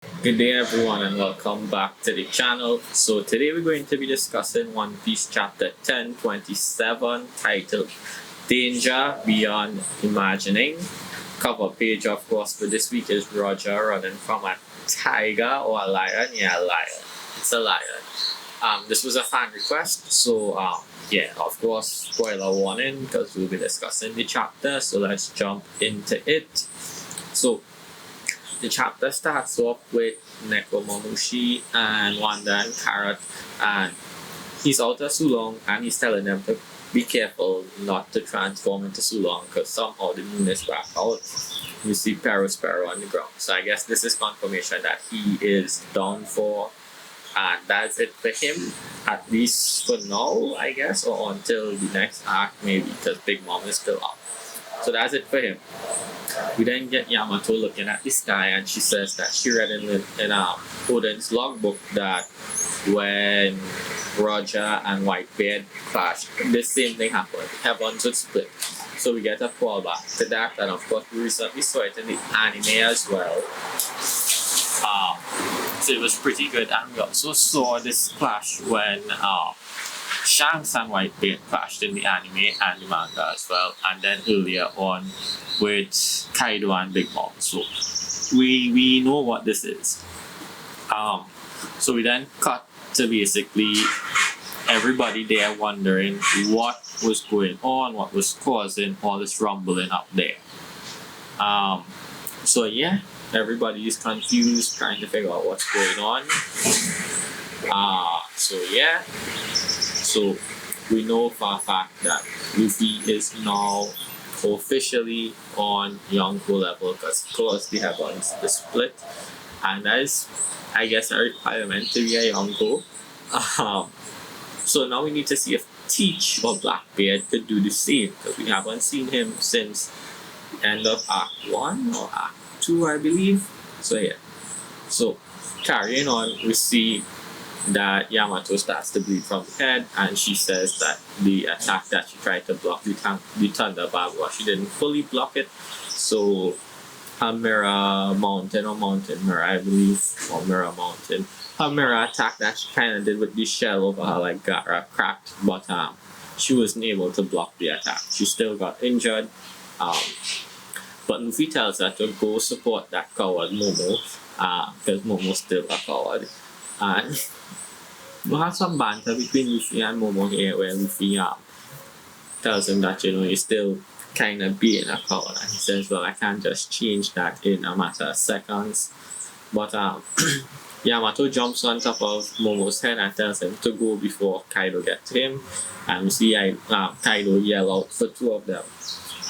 Good day everyone and welcome back to the channel. So today we're going to be discussing One Piece chapter 1027 titled Danger Beyond Imagining. Cover page of course for this week is Roger running from a tiger or a lion. Yeah, a lion. It's a lion. This was a fan request, so yeah, of course, spoiler warning because we'll be discussing the chapter. So let's jump into it. So the chapter starts off with Nekomamushi and Wanda and Carrot, and he's out of Sulong and he's telling them to be careful not to transform into Sulong because somehow the moon is back out. You see Sparrow on the ground. So I guess this is confirmation that he is done for, and that's it for him, at least for now, I guess, or until the next arc maybe because Big Mom is still up. So that's it for him. We then get Yamato looking at the sky, and she says that she read in Oden's logbook that when Roger and Whitebeard clashed, the same thing happened. Heavens would split. So we get a callback to that, and of course we recently saw it in the anime as well. So it was pretty good, and we also saw this clash when Shanks and Whitebeard clashed in the anime and the manga as well, and then earlier on with Kaido and Big Mom. So we know what this is. So we then cut to basically everybody there wondering what was going on, what was causing all this rumbling up there. So yeah, everybody is confused, trying to figure out what's going on. So we know for a fact that Luffy is now officially on Yonko level because of course they have on the split, and that is, I guess, a requirement to be a Yonko. So now we need to see if Teach or Blackbeard could do the same because we haven't seen him since the end of Act 1 or Act 2, I believe. So yeah. So carrying on, we see that Yamato starts to bleed from the head, and she says that the attack that she tried to block the Thunder Bag, well, she didn't fully block it. So her Mirror Mountain or Mountain Mirror, I believe, or Mirror Mountain, her mirror attack that she kind of did with the shell over her like got cracked, but she wasn't able to block the attack. She still got injured. But Luffy tells her to go support that coward Momo, because Momo's still a coward. And we'll have some banter between Luffy and Momo here where Luffy tells him that, he's still kind of being a coward. And he says, well, I can't just change that in a matter of seconds. But Yamato jumps on top of Momo's head and tells him to go before Kaido gets to him. And we see Kaido yell out for two of them.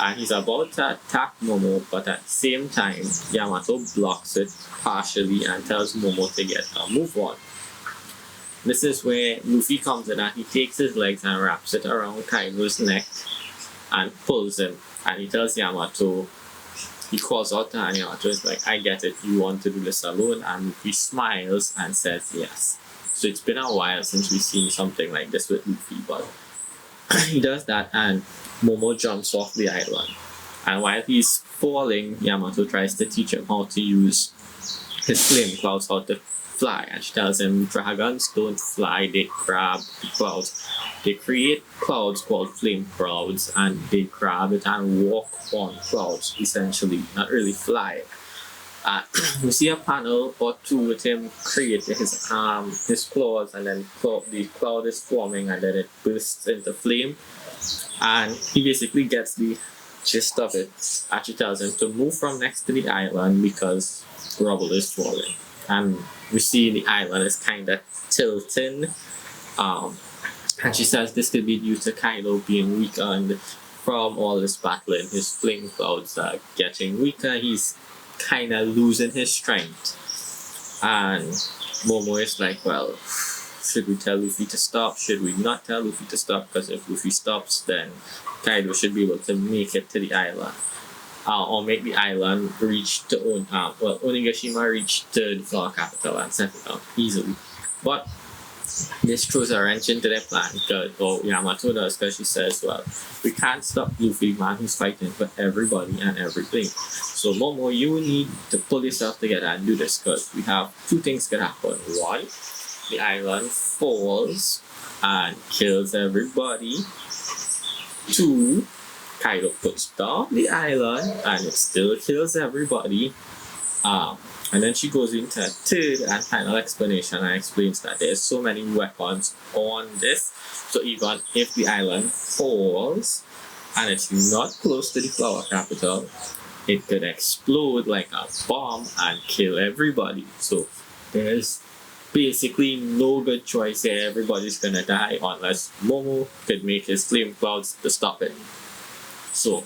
And he's about to attack Momo, but at the same time, Yamato blocks it partially and tells Momo to get a move on. This is where Luffy comes in and he takes his legs and wraps it around Kaido's neck and pulls him. And he tells Yamato, he calls out to him, and Yamato is like, I get it, you want to do this alone? And Luffy smiles and says yes. So it's been a while since we've seen something like this with Luffy, but he does that and Momo jumps off the island. And while he's falling, Yamato tries to teach him how to use his flame clouds, how to fly. And she tells him dragons don't fly, they grab the clouds. They create clouds called flame clouds and they grab it and walk on clouds, essentially, not really fly. We see a panel or two with him creating his claws, and then the cloud is forming and then it bursts into flame. And he basically gets the gist of it. Actually tells him to move from next to the island because rubble is falling. And we see the island is kind of tilting. And she says this could be due to Kaido being weakened from all this battling. His flame clouds are getting weaker. He's kind of losing his strength. And Momo is like, well, should we tell Luffy to stop? Should we not tell Luffy to stop? Because if Luffy stops, then Kaido should be able to make it to the island. Or make the island reach to Onigashima reach to the flower capital and settle down easily. But This throws a wrench into their plan, or Yamato does, because she says, well, we can't stop Luffy, man, who's fighting for everybody and everything. So Momo, you need to pull yourself together and do this, because we have two things can happen. One, the island falls and kills everybody. Two, Kaido puts down the island and it still kills everybody. And then she goes into a third and final explanation and explains that there's so many weapons on this. So even if the island falls and it's not close to the flower capital, it could explode like a bomb and kill everybody. So there's basically no good choice here. Everybody's gonna die unless Momo could make his flame clouds to stop it. So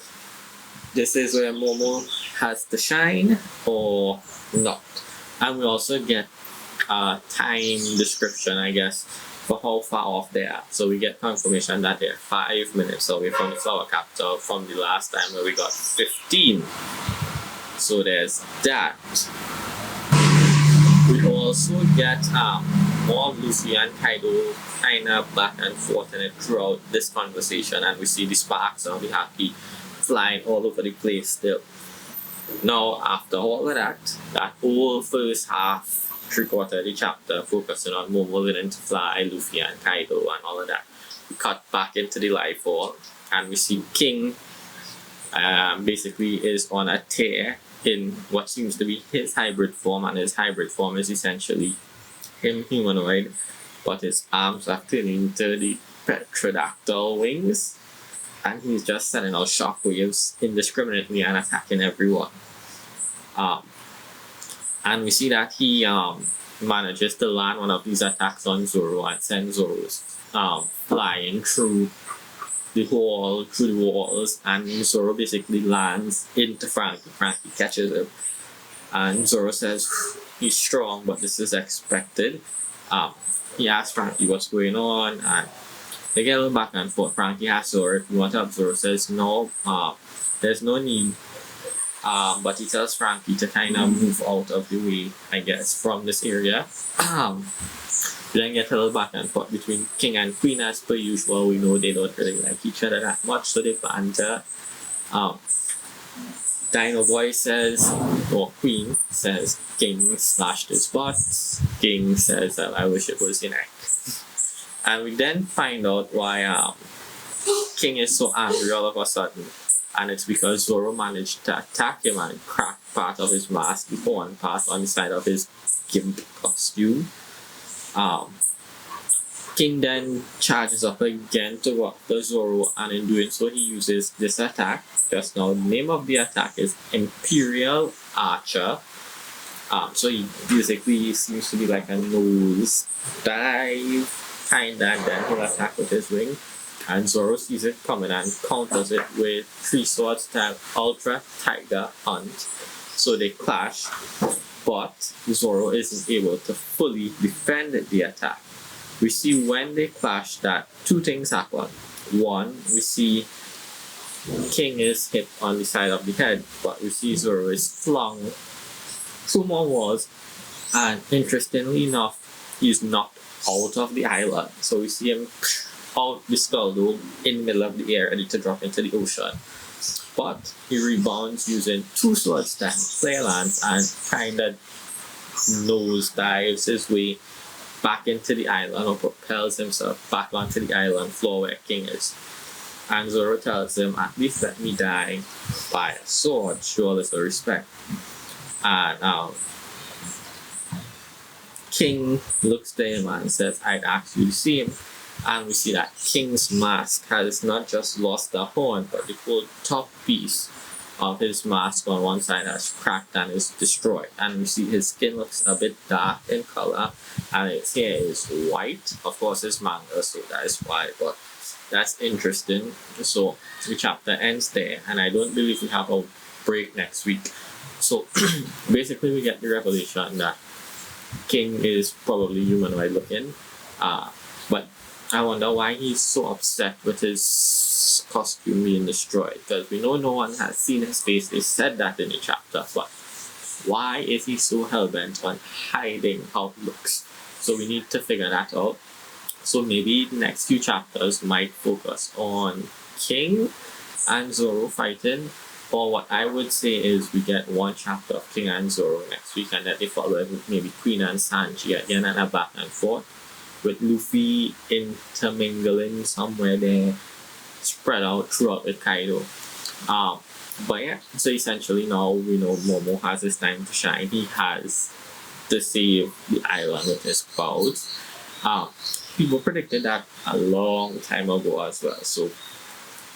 this is where Momo has to shine or not. And we also get a time description, I guess, for how far off they are. So we get confirmation that they're 5 minutes away from the flower capital from the last time where we got 15. So there's that. We also get more Luffy and Kaido kind of back and forth in it throughout this conversation, and we see the sparks of the happy flying all over the place still. Now, after all of that whole first half, 3/4 of the chapter focusing on Momo learning to fly, Luffy and Kaido and all of that, we cut back into the life hall and we see King basically is on a tear in what seems to be his hybrid form, and his hybrid form is essentially him humanoid, but his arms are turning into the pterodactyl wings, and he's just sending out shockwaves indiscriminately and attacking everyone. And we see that he manages to land one of these attacks on Zoro and send Zoro's flying through the walls, and Zoro basically lands into Frankie. Frankie catches him, and Zoro says he's strong, but this is expected. He asks Frankie what's going on, and they get a little back and forth. Frankie asks Zoro if you want to help. Zoro says no, there's no need. But he tells Frankie to kind of move out of the way, I guess, from this area. We then get a little back and forth between King and Queen as per usual. We know they don't really like each other that much, so they banter. Dino Boy says, or Queen says, King slashed his butt. King says, I wish it was your neck. And we then find out why King is so angry all of a sudden. And it's because Zoro managed to attack him and crack part of his mask, the one part on the side of his gimp costume. King then charges up again to walk the Zoro, and in doing so he uses this attack. Just now, the name of the attack is Imperial Archer. So he basically seems to be like a nose dive kinda, and then he'll attack with his wing. And Zoro sees it coming and counters it with 3 swords type Ultra Tiger Hunt. So they clash, but Zoro isn't able to fully defend the attack. We see when they clash that 2 things happen. One, we see King is hit on the side of the head, but we see Zoro is flung through more walls, and interestingly enough, he's knocked out of the island. So we see him out the skull dome in the middle of the air, ready to drop into the ocean. But he rebounds using 2 swords that flare lance and kind of nose dives his way back into the island, or propels himself back onto the island floor where King is. And Zoro tells him, at least let me die by a sword, show a little respect. And King looks to him and says, I'd ask you the same. And we see that King's mask has not just lost the horn, but the whole top piece of his mask on one side has cracked and is destroyed. And we see his skin looks a bit dark in color, and his hair is white. Of course, it's manga, so that is why, but that's interesting. So the chapter ends there, and I don't believe we have a break next week. So basically we get the revelation that King is probably humanoid looking, but I wonder why he's so upset with his costume being destroyed, because we know no one has seen his face. They said that in the chapter, but why is he so hellbent on hiding how he looks? So we need to figure that out. So maybe the next few chapters might focus on King and Zoro fighting. Or what I would say is we get one chapter of King and Zoro next week, and then they follow it with maybe Queen and Sanji again, and a back and forth with Luffy intermingling somewhere there, spread out throughout the Kaido. But yeah, so essentially now we know Momo has his time to shine. He has to save the island with his powers. People predicted that a long time ago as well. So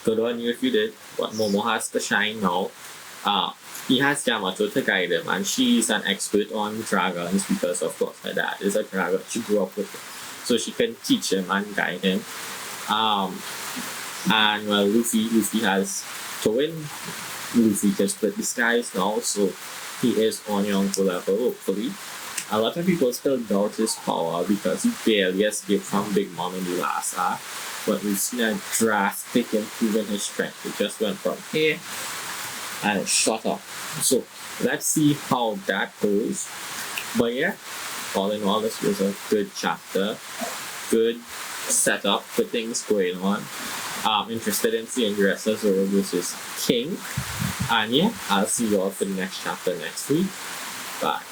good on you if you did. But Momo has to shine now. He has Yamato to guide him, and she's an expert on dragons because, of course, her dad is a dragon. She grew up with him, so she can teach him and guide him. And well, Luffy has to win. Luffy can split the skies now, so he is on Yonko level, hopefully. A lot of people still doubt his power because he barely escaped from Big Mom in the last arc. But we've seen a drastic improvement in his strength. It just went from here and it shot up. So let's see how that goes. But yeah, all in all, this was a good chapter. Good setup for things going on. I'm interested in seeing the rest of Zoro vs King. And yeah, I'll see you all for the next chapter next week. Bye.